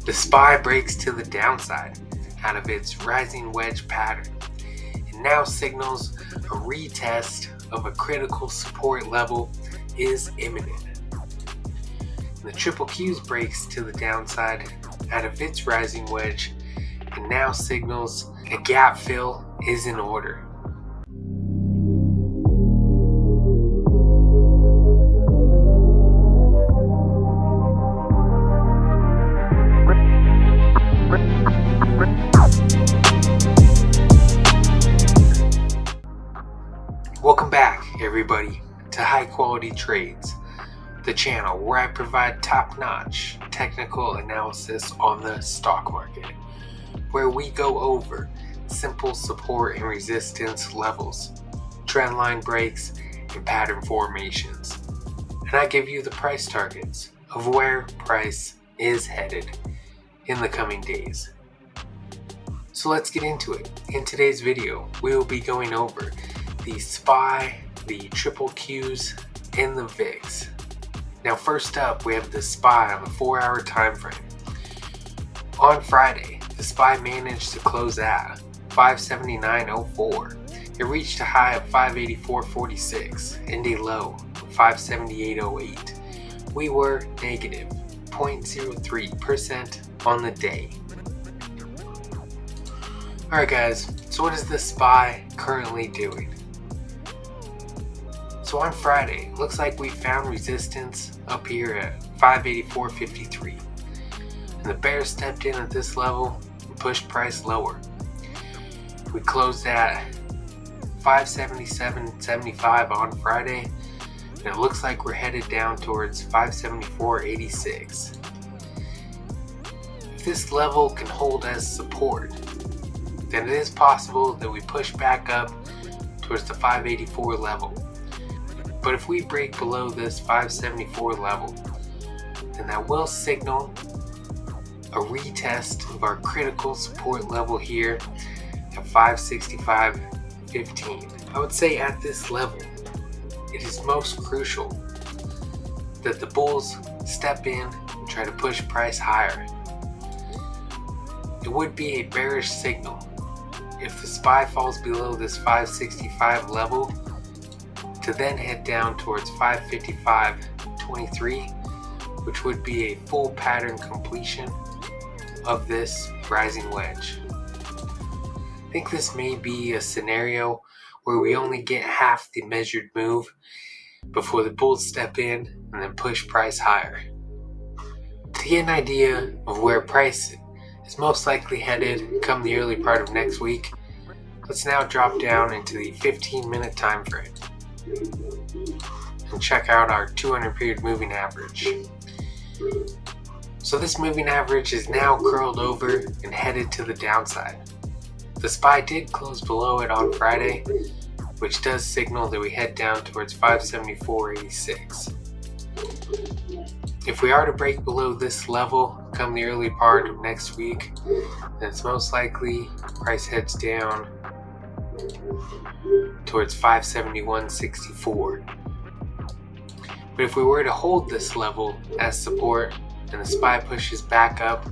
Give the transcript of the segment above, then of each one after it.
The SPY breaks to the downside out of its rising wedge pattern and now signals a retest of a critical support level is imminent. And the QQQ breaks to the downside out of its rising wedge and now signals a gap fill is in order. Welcome back, everybody, to High Quality Trades, the channel where I provide top-notch technical analysis on the stock market, where we go over simple support and resistance levels, trendline breaks, and pattern formations. And I give you the price targets of where price is headed in the coming days. So let's get into it. In today's video, we will be going over the SPY, the QQQs, and the VIX. Now first up, we have the SPY on the 4-hour time frame. On Friday, the SPY managed to close at 579.04. It reached a high of 584.46 and a low of 578.08. We were negative 0.03% on the day. Alright guys, so what is the SPY currently doing? So on Friday, it looks like we found resistance up here at 584.53. And the bears stepped in at this level and pushed price lower. We closed at 577.75 on Friday, and it looks like we're headed down towards 574.86. If this level can hold as support, then it is possible that we push back up towards the 584 level. But if we break below this 574 level, then that will signal a retest of our critical support level here at 565.15. I would say at this level, it is most crucial that the bulls step in and try to push price higher. It would be a bearish signal if the SPY falls below this 565 level to then head down towards 555.23, which would be a full pattern completion of this rising wedge. I think this may be a scenario where we only get half the measured move before the bulls step in and then push price higher. To get an idea of where price is most likely headed come the early part of next week, let's now drop down into the 15-minute time frame and check out our 200 period moving average. So this moving average is now curled over and headed to the downside. The SPY did close below it on Friday, which does signal that we head down towards 574.86. If we are to break below this level come the early part of next week, then it's most likely price heads down towards 571.64. But if we were to hold this level as support and the SPY pushes back up,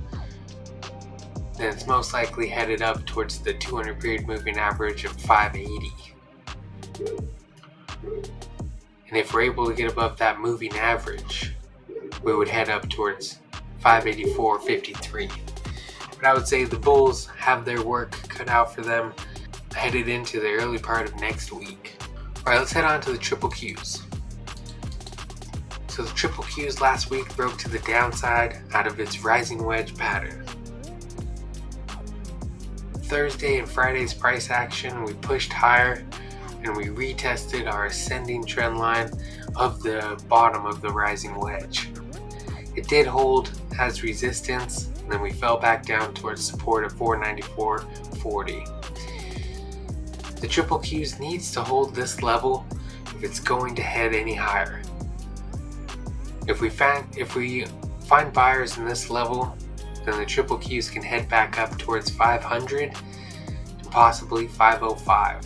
then it's most likely headed up towards the 200 period moving average of 580. And if we're able to get above that moving average, we would head up towards 584.53. But I would say the bulls have their work cut out for them headed into the early part of next week. Alright, let's head on to the QQQs. So the QQQs last week broke to the downside out of its rising wedge pattern. Thursday and Friday's price action, we pushed higher and we retested our ascending trend line of the bottom of the rising wedge. It did hold as resistance, and then we fell back down towards support of 494.40. The QQQs needs to hold this level if it's going to head any higher. If we find buyers in this level, then the QQQs can head back up towards 500 and possibly 505.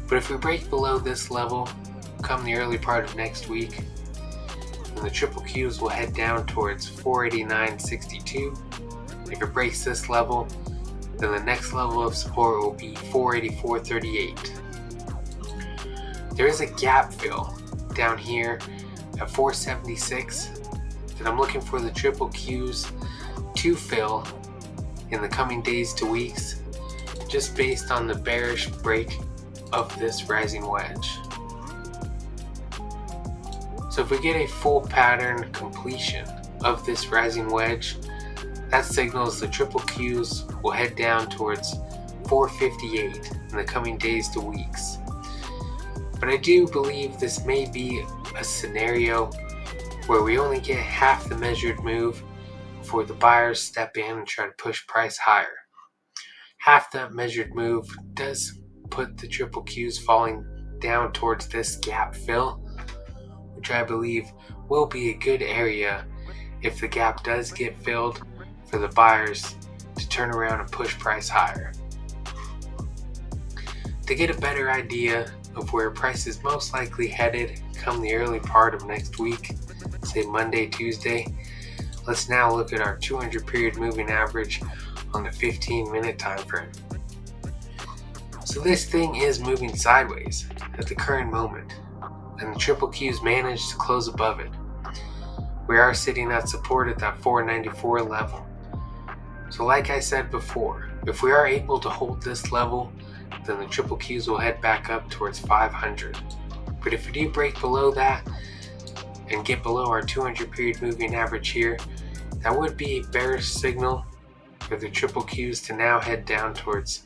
But if we break below this level come the early part of next week, then the triple Qs will head down towards 489.62. If it breaks this level, then the next level of support will be 484.38. There is a gap fill down here at 476 that I'm looking for the triple Qs to fill in the coming days to weeks, just based on the bearish break of this rising wedge. So if we get a full pattern completion of this rising wedge, that signals the triple Qs will head down towards 458 in the coming days to weeks. But I do believe this may be a scenario where we only get half the measured move before the buyers step in and try to push price higher. Half that measured move does put the triple Qs falling down towards this gap fill, which I believe will be a good area if the gap does get filled for the buyers to turn around and push price higher. To get a better idea of where price is most likely headed come the early part of next week, say Monday, Tuesday, let's now look at our 200 period moving average on the 15-minute time frame. So this thing is moving sideways at the current moment, and the triple Qs managed to close above it. We are sitting at support at that 494 level. So like I said before, if we are able to hold this level, then the triple Qs will head back up towards 500. But if we do break below that and get below our 200 period moving average here, that would be a bearish signal for the triple Qs to now head down towards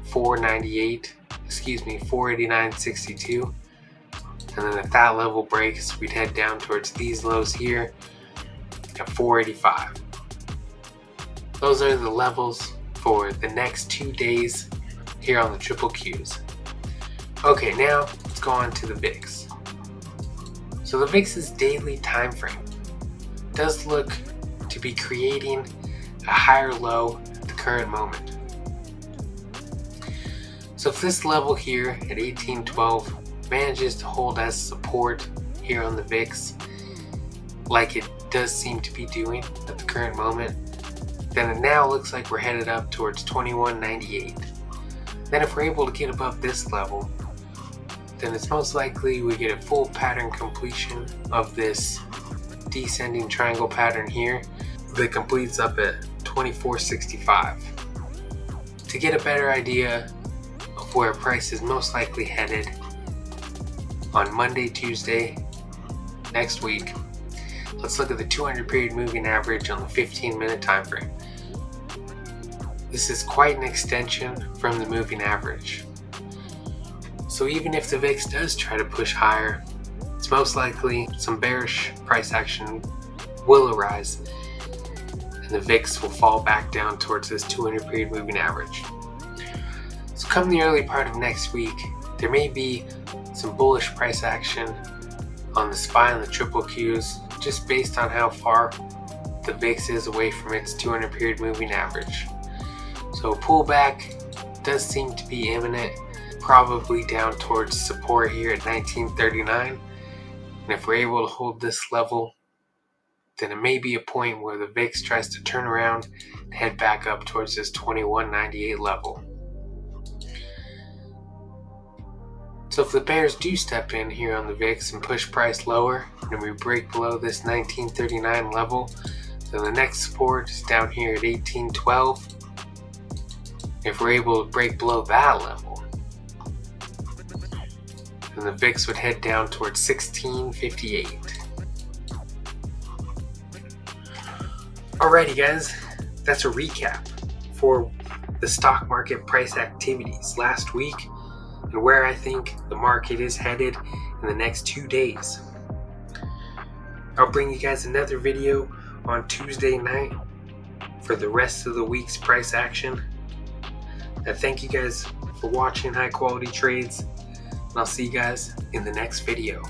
489.62. And then if that level breaks, we'd head down towards these lows here at 485. Those are the levels for the next 2 days here on the triple Qs. Okay, now let's go on to the VIX. So the VIX's daily time frame does look to be creating a higher low at the current moment. So if this level here at 1812 manages to hold as support here on the VIX, like it does seem to be doing at the current moment, then it now looks like we're headed up towards 2198. Then if we're able to get above this level, then it's most likely we get a full pattern completion of this descending triangle pattern here that completes up at 2465. To get a better idea of where price is most likely headed on Monday, Tuesday, next week, let's look at the 200 period moving average on the 15-minute time frame. This is quite an extension from the moving average. So even if the VIX does try to push higher, it's most likely some bearish price action will arise and the VIX will fall back down towards this 200 period moving average. So come the early part of next week, there may be some bullish price action on the SPY and the triple Qs, just based on how far the VIX is away from its 200 period moving average. So a pullback does seem to be imminent, probably down towards support here at 1939. And if we're able to hold this level, then it may be a point where the VIX tries to turn around and head back up towards this 2198 level. So if the bears do step in here on the VIX and push price lower, and we break below this 1939 level, then the next support is down here at 1812. If we're able to break below that level, then the VIX would head down towards 1658. Alrighty guys, that's a recap for the stock market price activities last week and where I think the market is headed in the next 2 days. I'll bring you guys another video on Tuesday night for the rest of the week's price action. Thank you guys for watching High Quality Trades, and I'll see you guys in the next video.